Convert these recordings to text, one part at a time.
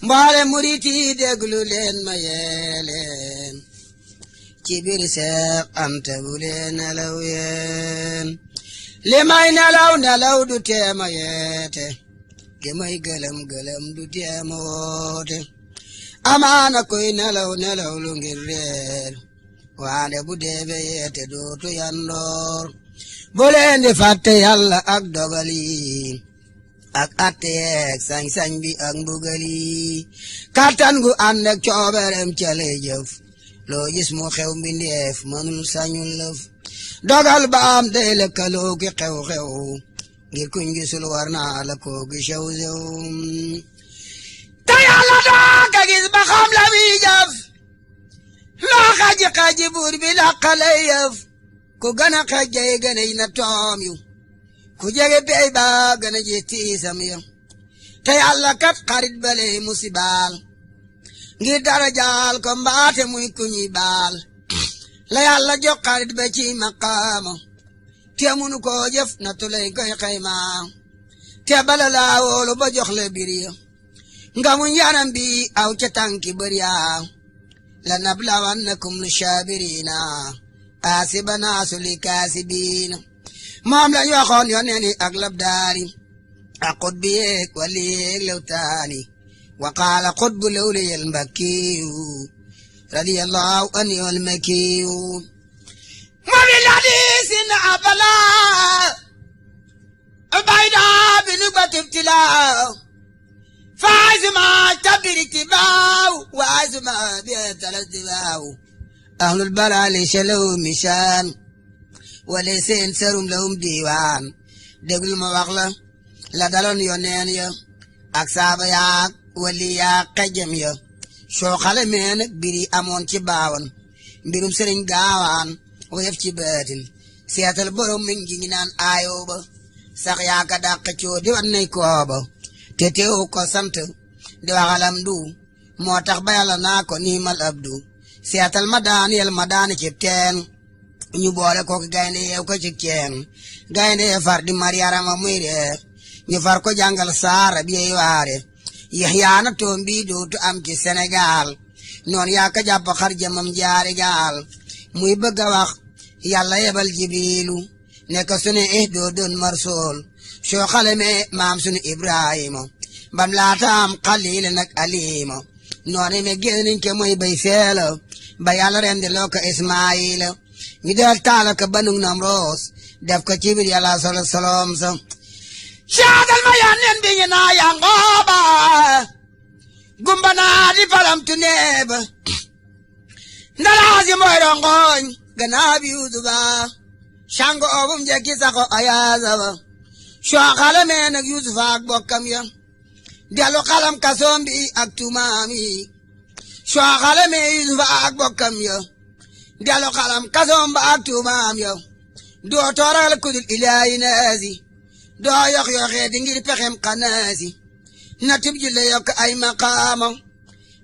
mbaale murit yi déglu leen ma yee leen ci biir Seex Anta bu leen nelaw yeen li may nelaw du teema yeete ki may gëlëm du teema woote amaana koy nelaw lu ngir reer waande bu deebe yeete dootu yandoor bu leen di fàtte Yàlla ak dogal yi ak atte yeeg sañ-sañ bi ak mbugal yi kàttan gu ànd ak cooberem ca lay jëf loo gis mu xew mbindeef mënul sañul lëf dogal ba am day lëkkaloo ki xew-xew ngir kuñ gisul war naa la koo gi sew-sew te Yàlla doo ka gis ba xam la muy jëf loo xaji buur bi laqalay yëf ku gën a xajjay gën a na toom yu ku jege pey ba gën a ji tiisam ya te Yàlla kat xarit bale musibaal ngir dara jaal ko mbaate muy ku ñuy baal la Yàlla jox xarit ba ci maqaama te munu koo jëf na tulay koy xayma te bala laa woolu ba jox la bir ya nga mu yaram bi aw ca tànki bër yaa la nablawannakum lu shaabirina asibana suli kaasibiina moom lañ waxoon yoneen yi ak labdaari ak xutbi yeeg wali yeeg lewtaani wa qaala xutbu lawliyal mbakkiyu radiyallahu anhu wal makkiyu wa bil hadiisin abala bayda bi nubati ibtilaa faazuma tabir ittibaaw waazuma bi talasdibaaw ahlul balaali shalaw misaan wala seen serum lahum diiwaan déglu ma wax la daloon yoneen ya ak saaba yaak wali yaak xejam ya soo xale mee nag biri amoon ci baawan mbirum sëriñ gaawaan woyof ci baatin seetal borom mi ngi naan aayoo ba sax yaaka dàq coo di wat nay kooba te teew ko sant di waxalam du moo tax ba Yàlla naa ko niimal abdu seetal ma daani ci teen ñu boole ko gaynde yeew ko ci ceen gaynde yee far di mar yarama muy reer ñu far ko jàngal saara bi yey waare Yaxya na toom bi dootu am ci Sénégal noon yaa ka jàpp xar jëmam jaari gaal muy bëgg a wax Yàlla yebal Jibriilu ne ko sunu doo doon marsool soo xale me maam sunu Ibrahima bam laataam Xaliil nag Aliima noonu me génn nañ ko muy bay feela ba Yàlla rendi loo ko Ismaayila ñu del taala ko banug Namroos def ko ci biir Yàlla solom sa caadal ma yonneen bi ñu naa Yangooba gumba naa di falam tu neeba ndalaasi mooy rongoñ ganaa bi Yuusufa cango obum jekki sako ayaasa ba soo xale mee nag Yuusufa ak bokkam ya dellu xalam kasoom bi ak tumaam yi soo xale mee Yuusufa ak bokkam ya dellu xalam kasoom ba ak tumaam ya doo tooral kudul ilaahi naasi doo yox-yoxee di ngir pexem xanaasi na tib ji la yokk ay maqaama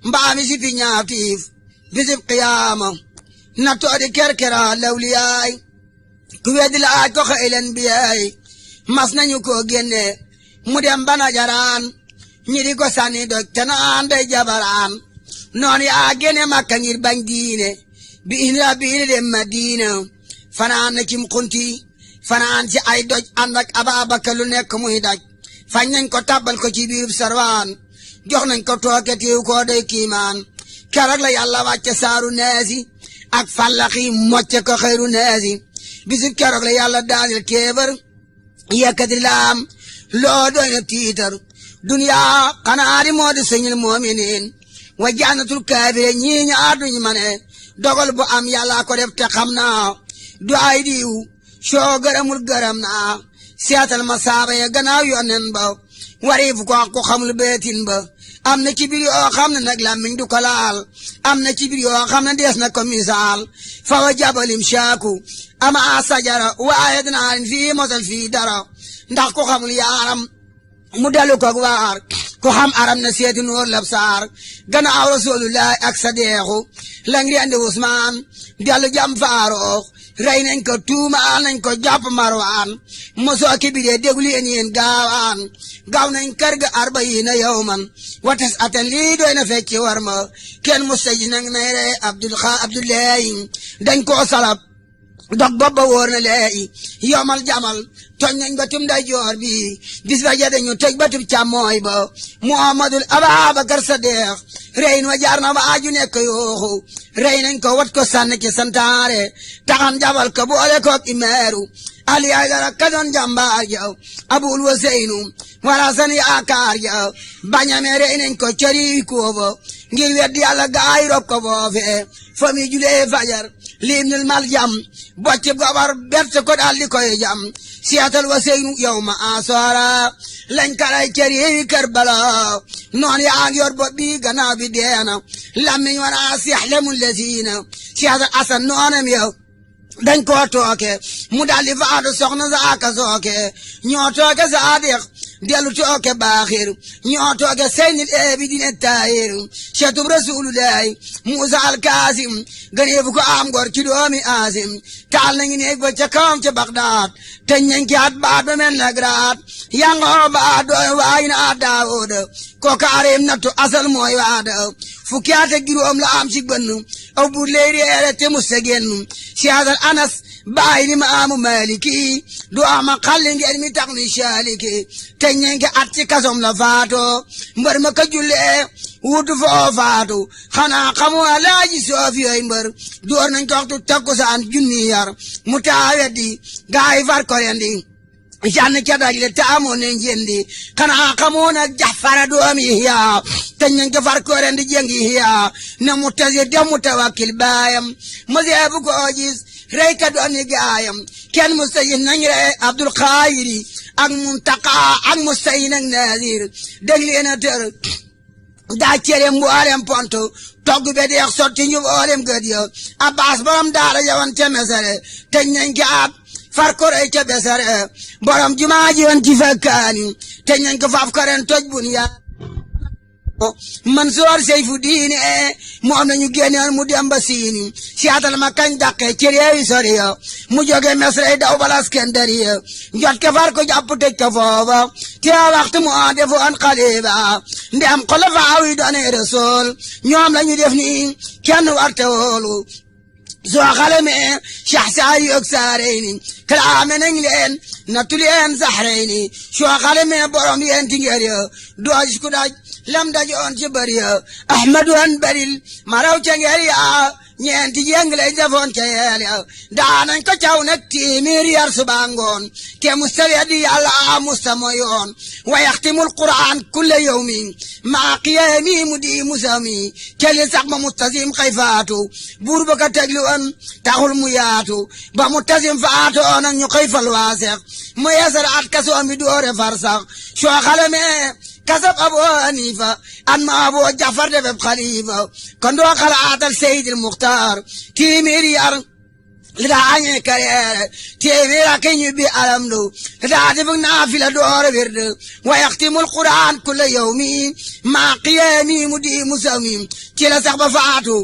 mbaami si fi ñaatiif bisib qiyaama na toodi kerkera lawliyaay ku weddi la aaj ko xëylen biyaay mas nañu ko génne mu dem bana jaraan ñi di ko sànni doj te naan day jabaraan noon yaa génne Makka ngir bañ diine bi ina biine dem Madina fanaan na cim xunti fanaan ci ay doj ànd ak Ababakar lu nekk muy daj fañ nañ ko tàbbal ko ci biirub sarwaan jox nañ ko tooke tiiw koo day kiimaan keroog la Yàlla wàcce saaru neesi ak fallaxi mocce ko xëyru neesi bisub keroog la Yàlla daanil kéefër yëkkati laam loo doy na tiitar duniyaa xanaa di moo di sëñil moominiin wa jannatul kaafire ñii ñaar duñu ma ne dogal bu am Yàlla ko def te xam naa du ay diw soo gërëmul gërëm naa seetal ma saaba ya gannaaw yonen ba wariif ko xamul beetin ba am na ci biir yoo xam ne nag làmmiñ du ko laal am na ci biir yoo xam ne dees na ko misaal fa wa jabalim shaaku ama sajara waaye dinaa leen fii mosal fii dara ndax ko xamul yaaram mu dellu ko waar ko xam aram na seeti noor lab saar gannaaw rasulullahi ak sadeexu la ngi andi Usmaan dellu jam faaroox rey nañ ko tuumaal nañ ko jàpp Marwaan mosoo ki bi dee déglu yéen gaawaan gaaw nañ kër ga 40 yawman watas atan lii doy na fecci war ma kenn musta ji nag nay rey Abdullahi dañ koo salab dog bobba wóor na leeyi yomal jamal tooñ nañ batum day joor bi bis ba ja dañu tëj batum càmmooy ba Muhammadul Ababakar Sadiq rey wa jaar na waaju nekk yooxu rey nañ ko wat ko sànni ci santaare taxan jabal ko boole koog imeeru Ali Aydara ka doon jàmbaar ja Abul Waseynu wala san yaakaar ja bañame rey nañ ko cëri kooba ngir weddi Yàlla gaay rob ko foofe fami julee fajar liibnul mal jam bocc gobar berte ko daal di koy jam siyatal Waseynu yow ma asoora lañ karay cëri Karbala noon yaa ngi yor bopp bi gannaaw bi deena lammiñ wana sixlemul lesiina siyatal Asan noonam yow dañ koo tooke mu daldi faatu soxna Zaaka Sooke ñoo tooke Saadiq dellu tooke Baaxir ñoo tooke Seynil Abidin Taahir cetub Rasulullahi Muusa al-Kaasim ganeefu ko am gor ci doomi Aasim taal nañu neeg ba ca kawam ca Bagdaad te ñenki at baat ba mel na graat yangoo baat dooy waay na Daawuda ko kaareem nattu asal mooy waada fukki at ak juróom la am ci bënn aw bu lay reere te mu segeen siyaasal Anas baay ni maamu Maliki du ama xalli ngeen mi tax ni saaliki te ñenke at ci kasom la faato mbër ma ka jullee wutu foo faatu xanaa xamu Alaaji Soofi yooy mbër door nañ ko waxtu takkusaan junni yar mu taaweddi gaay far ko rendi jann ca daj le taamoo ne njendi xanaa xamoo nag Jafara doomi Ihya te ñañ ko far ko rendi jengi Ihya ne mu tase dem mu tawakkil baayam ma seebu ko gis rey ka dooni gaayam kenn mustayin nañ rey Abdul Xaayiri ak Muntaqa ak mustayin ak Naasir dégg leen a tër daa cere mboolem ponto togg be deex sotti ñu mboolem gët ya Abbas borom daara jawan te mesere te ñañ ko ab far ko rey ca besare borom jumaa ji woon ci fakkaani te ñañ ko faaf ko ren toj bun ya Mansoor Seyfu Diine moom nañu génnoon mu dem ba Siini siyaatal ma kañ dàqe ci réewi sori ya mu jóge Misra daw bala Iskandariya njot ke far ko jàpp tëj ko foofa te waxtu mu defoon xalifa ndem xulafaa yi doone Rasuul ñoom lañu def ni kenn warte woolu soo xalamee Cheikh Saari ak Saareyni kalaame nañ leen nattu leen Sahreyni soo xalamee borom yeen tingeer ya doo gis ku daj lam dajoon ci bëri ya Ahmadu an baril maraw ca ngeer ya ñeenti jeng lay defoon ca yeel ya daanañ ko caw nag téeméeri yar suba ngoon ke musta weddi Yàlla musta moyoon wa yaxtimul Qur'an kulla yawmin maa qiyaami mu di musami keli sax ba mustasim xay faatu buur ba ka tegli woon taxul mu yaatu ba mustasim faatu nag ñu xëy fal waasex mu yeesaraat kasoom bi doore far sax soo xalamee kasab Abu Hanifa an ma Abu Jafar defeb xalifa kon doo xalaatal Seydil Muxtaar téeméeri yar li daa añee kareere téeméer ak ñu bi alamdu li daa def naafila doore wirde wa yaxtimul Qur'an kulla yawmi maa qiyaami mu di musami ci la sax ba faatu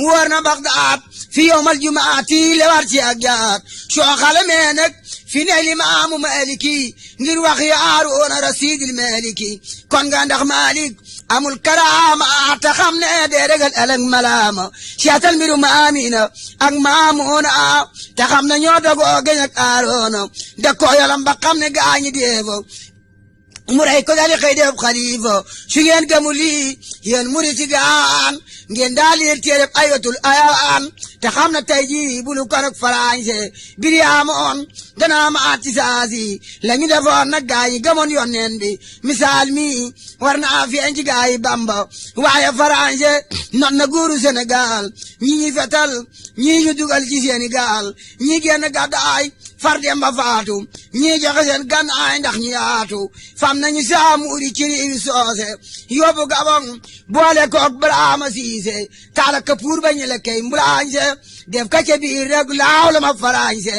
wóor na Bagdaad fi yawmal jumaati le war ci ak jaar soo xalamee nag fi ne limaamu Maliki ngir wax Haaruuna rasiidil Maliki kon nga ndax Malik amul karaama te xam ne dee regal ëllëg malaama seetal mbiru Maamina ak Maamuuna te xam ne ñoo dogoo geñ ak Haaruuna da ko yolam ba xam ne gaañi deefo mu rey ko dali xëy def xalifa su ngeen gëmu lii yéen murit ci gaan ngeen daal leen téereb ayatul ayaan te xam na tey jii bulu kon ak farañse biri amoon dana ma at ci saasi la ñu defoon nag gaa yi gëmoon yonneen bi misaal mi war naa feeñ ci gaa yi Bamba waaye farañse not na góoru Sénégal ñi ñi fetal ñi ñu dugal ci Sénégal ñi génn gàddaay far dem ba faatu ñii joxe seen gànnaay ndax ñu yaatu fam nañu saamuuri ci réewi soose yóbbu Gabon boole koog Brahma Siise taala kapuur ba ñu lekkey mbulaañse def ka ca biir rek laaw la ma faraañse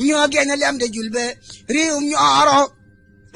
ñoo génn lem de julbe réewum ñooro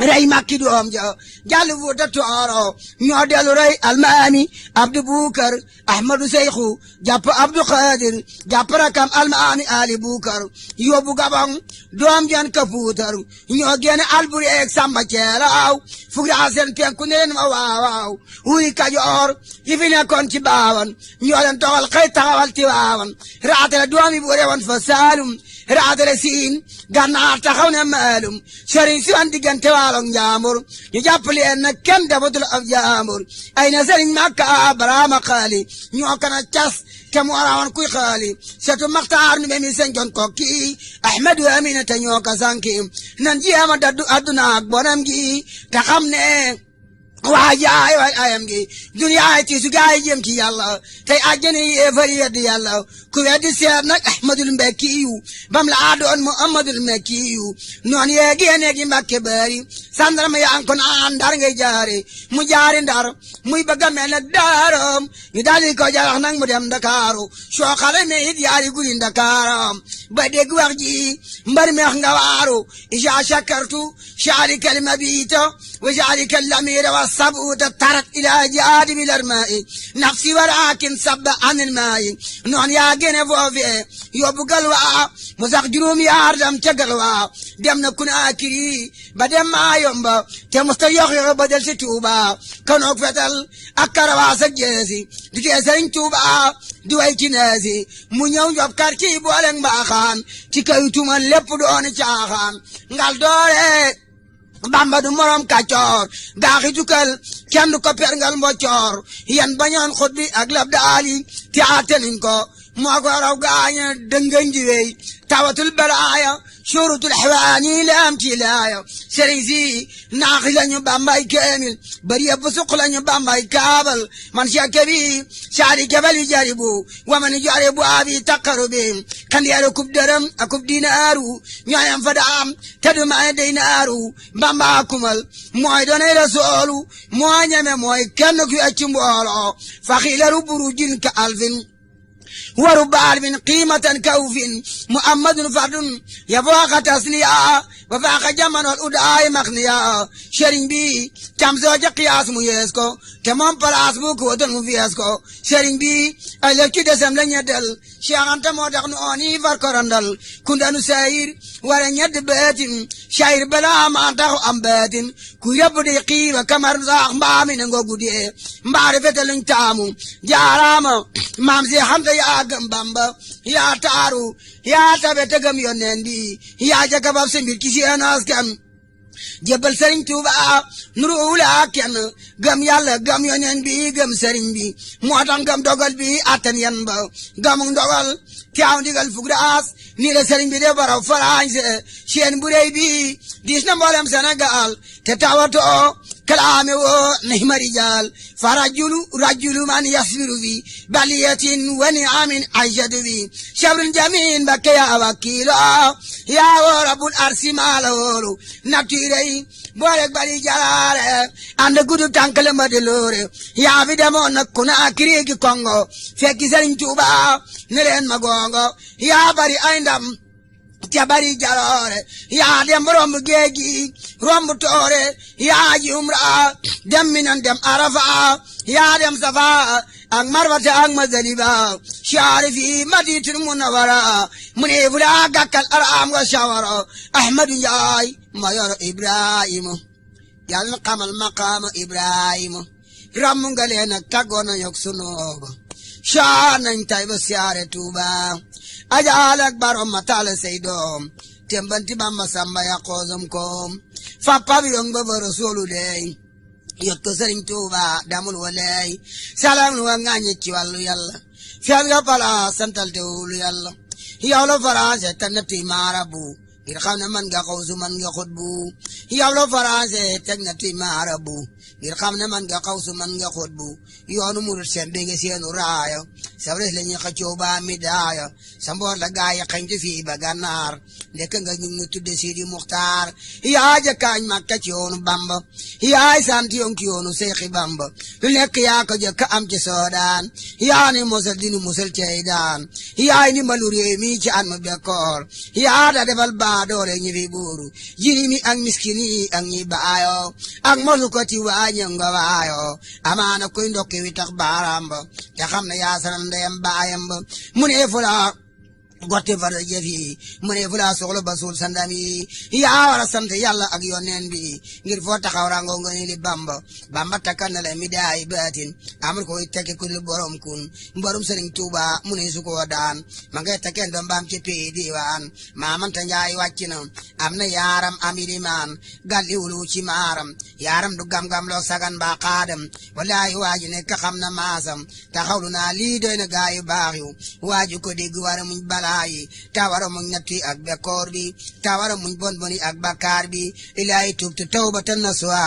rey makki doom ja jàll Fuuta Tooro ñoo dellu rey almaami Abdu Bukar Ahmadu Seyxu jàpp Abdu Xaadir jàpp rakam almaami Ali Bukar yóbbu Gabon doom jan ka Fuutar ñoo génne Alburi ak Samba Ceelaaw fugra seen penku ne leen ma waawaaw wuy Kajoor yi fi nekkoon ci baawan ñoo leen toxal xëy taxawal ci waawan raatale doom yi bu rewoon fa Saalum raatale Siin Gànnaar taxaw ne Maalum sëriñ si wan diggante Waalo Njaambur ñu jàpp leen nag kenn defatul ab jaambur ay na sëriñ Makka Baraama Xaali ñoo kana cas te mu warawoon kuy xaali setu Maxtaar nu be mi senjoon ko kii Ahmadu Amina te ñoo ka sanki nan jéema daddu adduna ak bonam gi te xam ne waa jaay waay ayam gi duniyaay ti su gaay jëm ci yàlla tey àjjana yéefar weddi yàlla ku weddi seet nag Ahmadul Mbekkiyu bam la adoon Muhammadul Mbekkiyu noon yee génne gi Mbàkke bari sandarma yaa ngi ko naan Ndar ngay jaare mu jaari Ndar muy bëgg a mel nag daaram ñu daldi ko jarax nag mu dem Ndakaaru soo xale me it yaari guri Ndakaaram ba dégg wax ji mbar meex nga waaru isa shakartu sharika almabita wa sharika alamira wa sabuta tarat ila jaadi bilarmai nafsi walakin sabba anil mai noon yaa gene foofe yóbbu galwa mu sax juróom yaar dam ca galwa dem na Kunaakiri ba dem Maayomba te musta yox ba del si Tuuba kanoog fetal ak karawaas ak jeesi di tee Sëriñ Tuuba di way ci neesi mu ñëw njob kar ci boole mbaaxaan ci kaw tuman lépp dooni caaxaan ngal doore Bamba du morom kàccoor gaaxi jukal kenn du ko perngal mboccoor yan bañoon xut bi ak lab daali te atenin ko moo ko raw gaaña dëngañ di wey tawatul balaaya surutul xewaani laam ci laaya sëriñ si naaxi lañu Bambay keemil bari yëpp suq lañu Bambay kaabal man siyakke bi saadi jabal yi jaribu wa man jaribu abi taqaru bi xandeeru kub dërëm akub dinaaru ñooyam fa daam te du may dinaaru Bamba kumal mooy doonay rasoolu moo ñeme mooy kenn ku ci mbooloo fa xiilaru burujin ka alfin وربال من قيمة كوف محمد فرد يفوق تسليا وفاق جمن والأدعاء مخنيا شرين بي كم زوج قياس ميسكو كمان بلاس بوك ودن مفيسكو شرين بي ألوكي دسم لن يدل شيخان تموتق نؤوني فرقرندل كندانو ساير ورن يد باتن شاير بلا ما تاخو أم باتن كو يبدي قيمة كمر زاق مبامي نغو قدي معرفة لن تامو جاراما مامزي حمد يا Bamba yaa taaru yaa tabe tegam yoneen bi yaa jakabab sa mbir ci seen askan jébbal Sëriñ Tuuba nuru wula kenn gëm yàlla gëm yoneen bi gëm sëriñ bi moo tax gëm dogal bi attan yan ba gëm dogal teew ndigal fugraas nii la sëriñ bi de baraw farañse seen bu rëy bi diis na mboolem Sénégal te tawatoo kalaame woo nihma rijaal fa rajulu man yasbiru fi baliyatin wa ni'amin aishatu fi sabrun jamin bakke yaa wakiilo yaa woo rabbul arsi maala woolu nattuirey boolek bali jalaare ande gudu tànkale ma de loore yaa fi demoon na Kunaakiri ki Kongo fekki Sëriñ Tuuba ne leen ma gongo yaa bari ay ndam ca bari jaloore yaa dem romb géeji romb toore yaa ji umra dem Minan dem Arafa yaa dem Safa ak Marwata ak Mazaliba shaari fi Madinatul Munawwara mu ne fula gàkkal araam nga shawara Ahmadu Njaay ma yor Ibrahima yàlla na xamal maqaama Ibrahima ramm nga leen ak tàggoon nañu ak sunooba shaar nañ tay ba siyaare Tuuba ajaal ak barom ma taal say doom tembanti Bamba Samba ya xoosam koom fa pabiyong ba fa Rasuulu dey yot ko Sëriñ Tuuba damul waley salam nu wa ŋaañe ci wàllu yàlla fiyal nga pala santal te wulu yàlla yow la faransé te na tuy maarabu ngir xam ne man nga xawsu man nga xutbu yow la faransé teg na tuy maarabu ngir xam ne man nga xawsu man nga xutbu yoonu murit seen bi nga seenu raaya sabres la ñuy xëccoo ba mi daaya sa mboor la gaaya xañtu fii ba gànnaar ndekk nga ñu ngi tudde Sidi Muxtaar yaa jëkkaañ Makka ci yoonu Bamba yaay sant yoon ci yoonu Seexi Bamba lu nekk yaa ko jëkk am ci soodaan yaa ni mosal dinu musal cey daan yaay ni mbalu réew mi ci an ma bekkoor yaa da defal baa doole ñi fi buuru jirimi ak miskini ak ñi baayo ak mosu ko ci waañe nga waayo amaana koy ndokki wi tax baaraam ba te xam ne yaa sanal ndeyam baayam ba mu ne fula gotti fara jëf yi mu ne fula soxla ba suul sandam yi yaa war a sant yàlla ak yoneen bi ngir foo taxaw rango nga ni li Bamba takkan na la mi daay baatin amul koy tekki ku dul borom kun mborum Sëriñ Tuuba mu ne su ko daan ma ngay tekkeen doom baam ci pii diwaan maamanta njaay wàcc na am na yaaram ami limaan galli wulu ci maaram yaaram du gam-gam loo sagan ba xaadam wallahi waaji nekk xam na maasam taxawlu naa lii doy na gaayu baax yu waaju ko dégg wara muñ balaayi ta wara muñ natti ak bekkoor bi ta wara muñ bon boni ak bakkaar bi ilaahi tubtu tawbatan nasuha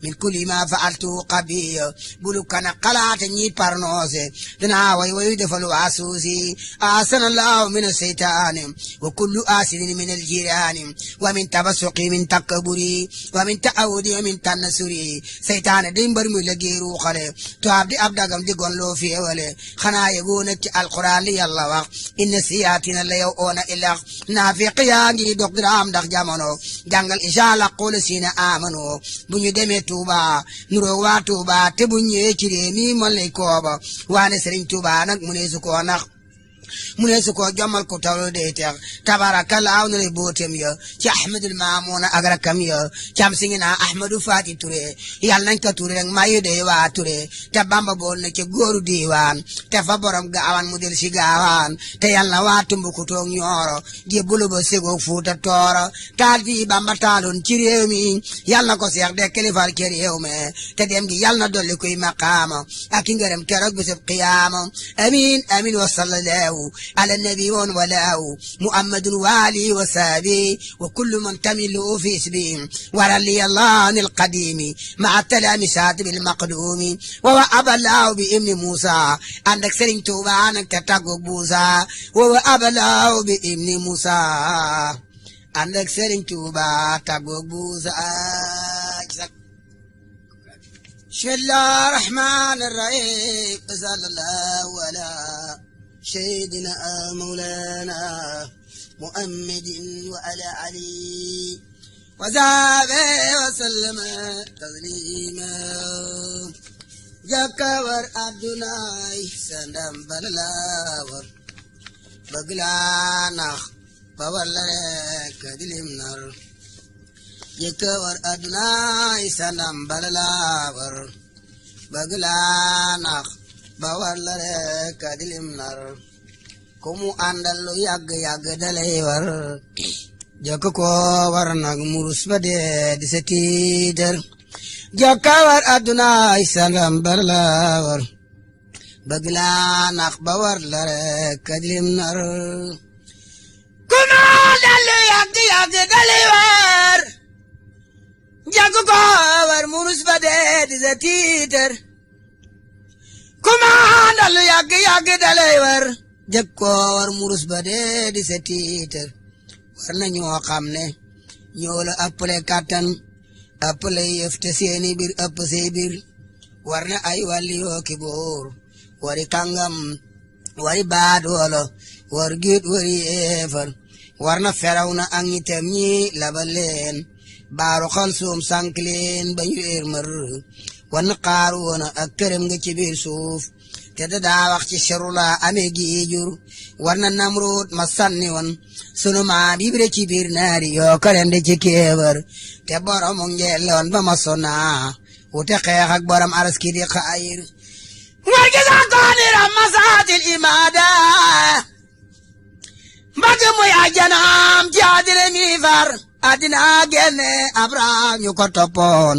min kulli ma fa'altu qabiya bulu kana xalaate ñi parnoose dina way defalu asuusi asanallahu min aseytaani wa kullu asidin min aljiraani wa min tabasuqi min takkaburi wa min ta'awudi wa min tannasuri seytaane day mbar muy liggéey ruuxale to abdi ab dagam di gon loo féewale xanaa yegoo nag ci alquran li yàlla wax inna siyaatina la yow oona ilax naafiq yaa ngi dog diraam ndax jamono jàngal inshallah qul sina amanu bu ñu demee Tuuba nuroo waa Tuuba te bu ñëwee ci réew mi mol lay kooba waane Sëriñ Tuuba nag mu ne su ko nax mu ne su ko jommal ko tawlo de teex tabarakallahu ne bootem ya ci Ahmadul Maamuna ak rakam ya cam singina Ahmadu Faati Ture yàlla nañ ko Ture rek mayu de waa Ture te Bamba bool na ci góoru diiwaan te fa borom gaawan mu del si gaawaan te yàlla waa Tumbukutoo Ñooro jébbulu ba Ségoo Fuuta Tooro taal fii Bamba taaloon ci réew mi yàlla na ko seex de kilifal ci réew mi te dem gi yàlla na dolli koy maqaama ak ngërëm keroog bisub qiyaama amin amin wa sallallahu على النبي وله محمد والي وصحبه وكل من تمل في اسمه ورلي الله عن القديم مع التلامسات بالمقدوم ووأب الله بابن موسى عندك سرين توبا عنك تتقو بوسى ووأب الله بابن موسى عندك سرين توبا تتقو بوسى بسم الله الرحمن الرحيم صلى الله على سيدنا مولانا محمد وعلى علي وصحبه وسلم تسليما جكور عبدناي سندم بللاور بغلانا بولرك دلمنر جكور عبدناي سندم بللاور بغلانا bawar la rek dilim nar ku mu àndal lu yàgg dalay war jokk ko war nag murus ba dee di sa tiitar jokka war adduna isalam bar la war bëgg laa nax bawar la rek dilim nar ku mu àndal lu yàgg dalay war jokk ko war murus ba dee di sa tiitar kumaandal lu yàgg dalay war jëkk koo war murus ba dee di sa tiitar war na ñoo xam ne ñoo la ëppale kàttan ëppale yëf te seeni bir ëpp say bir war na ay wàlli yoo ki boor wari kàngam wari baadoolo war giit wari eefar war na feraw na ak ñitam ñi labal leen baaru xal suum sànk leen ba ñu éer mër wan Qaaruuna ak këram nga ci biir suuf te daa wax ci serula amee gi jur war na Namruud ma sànni woon sunu maam Ibra ci biir naari yoo kalende ci kéebar te borom ngeeloon ba ma sona wute xeex ak borom araski di xaayir war gi sax koonira masaatil imaada mbagg muy ajanaam ci àddina mi far àddina génne Abraam ñu ko toppoon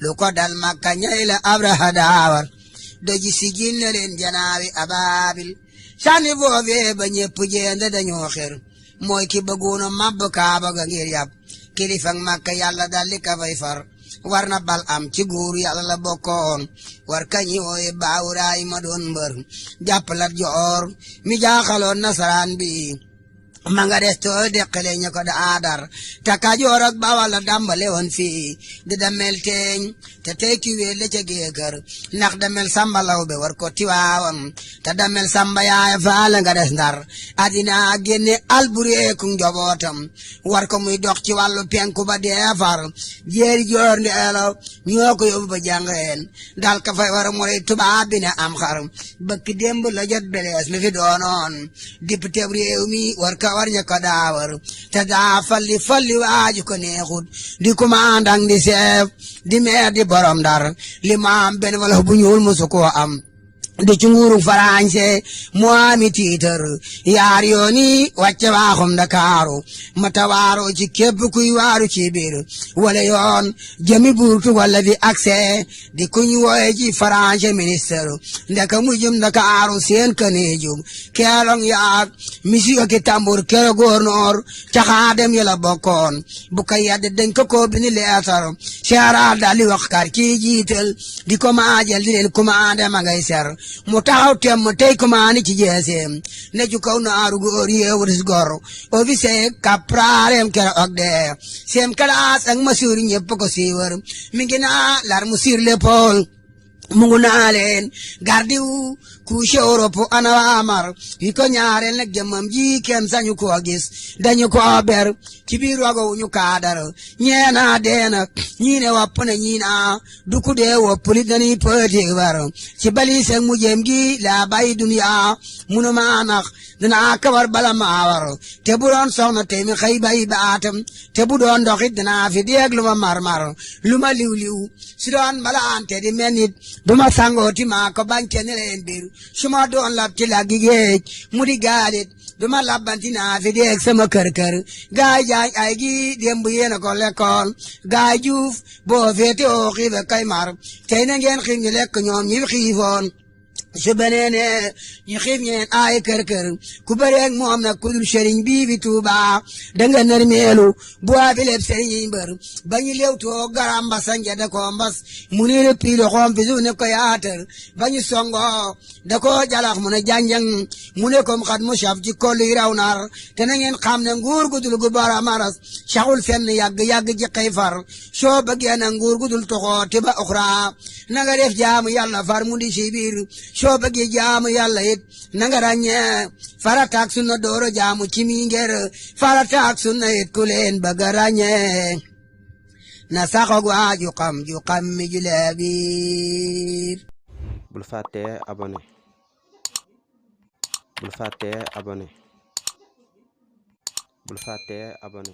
lu ko dal Makka ñay la Abraha daawar doji sigil na leen janaawi abaabil sànni foofee ba ñépp jeende dañoo xer mooy ki bëggoona mabb Kaaba ga ngir yàpp kilifak Makka yàlla dalli ka fay far war na bal am ci góor yàlla la bokkoon war kañi wooye baawuraay ma doon mbër jàppalat joor mi jaaxaloon nasaraan bi ma nga des tool deqale ña ko da aadar te Kajoor ak Bawal la dàmbale woon fii di damel teeñ te tey ki wéel la ca géekër ndax damel samba law be war ko tiwaawam te damel samba yaaya faala nga des ndar adina génne albureeku njobootam war ko muy dox ci wàllu penku ba deefar jéeri joor ndeelo ñoo ko yóbbu ba jàngeen dal ka fay war a moray tubaab bi ne am xar bëkk démb la jot belees mi fi doonoon député réew mi war ka war ña ko daawar te daa falli waaju ko neexut di commandant di chef di maire di borom Ndar li ma am benn wala bu ñuul musu koo am di ci nguuru Farañse mu ami tiitar yaar yooni wàcce waaxum Ndakaaru ma tawaaro ci képp kuy waaru ci biir wala yoon jëmi buurtu wala fi accès di kuñ wooye ci Farañse ministre ndeka mujjum Ndakaaru seen kaneejum keelong yaak misiyo ki tambur kero gouverneur caxaadem yala bokkoon bu ko yedd dañ ko bini leetar seeraal dali wax kar ci jiital di ko maajal di leen commandé ma ngay ser mu taxaw temm tey commandé ci jeeseem ne ju kaw naaru góor yeewutis gor officier capralem kero og de seem kalaas ak masuur ñëpp ko siiwar mi ngi naa l'arme sur l'épaule mu ngu naa leen gardiw couche Europe ana waamar yi ko ñaareel nag jëmmam ji kenn sañu koo gis dañu koo ber ci biir wago ñu kaadar ñeena deena ñii ne wopp na ñii naa duku dee wopp li dañuy pëtik war ci bali sek mu jëm gi la bay duniya munu maa nax dinaa kawar bala maa war te bu doon soxna tey mi xëy bay baatam te bu doon doxit dinaa fi deeg lu ma marmar lu ma liw si doon malaante di mel nit du ma sangooti maa ko bañte ne leen biir su ma doon lab ci laggi géej mu di gaalit du ma labbanti naa fi deeg sama kër gaay jaañ ay gi démb yéena ko lekkoon gaay juuf boo féete oo xiife kay mar tey na ngeen xiif ñu lekk ñoom ñi xiifoon su beneene ñu xiif ñeen ay kër ku bëreeg moom nag ku dul sëriñ bii fi Tuuba danga nërmeelu bu waa fi lépp sëriñ yi mbër ba ñu lewtoo garam mbasa da ko mbas mu ni repiilo xoom fi suuf ne ko yaatal ba ñu songo da ko jalax mu ne janjang mu ne kom xat mu saf ci kollu yi raw nar te na ngeen xam ne nguur gu dul gu bara maras saxul fenn yàgg ji xëy far soo bëggee na nguur gu dul toxoo te ba uxra na nga def jaamu yàlla far mu di ci biir soo bëggee jaamu yàlla it na nga ràññee farata ak sunna dooro jaamu ci mi ngir farata ak sunna it ku leen bëgg a ràññee na saxoog waa ju xam mi ju leebiir bul fàttee abonné bul fàttee abonné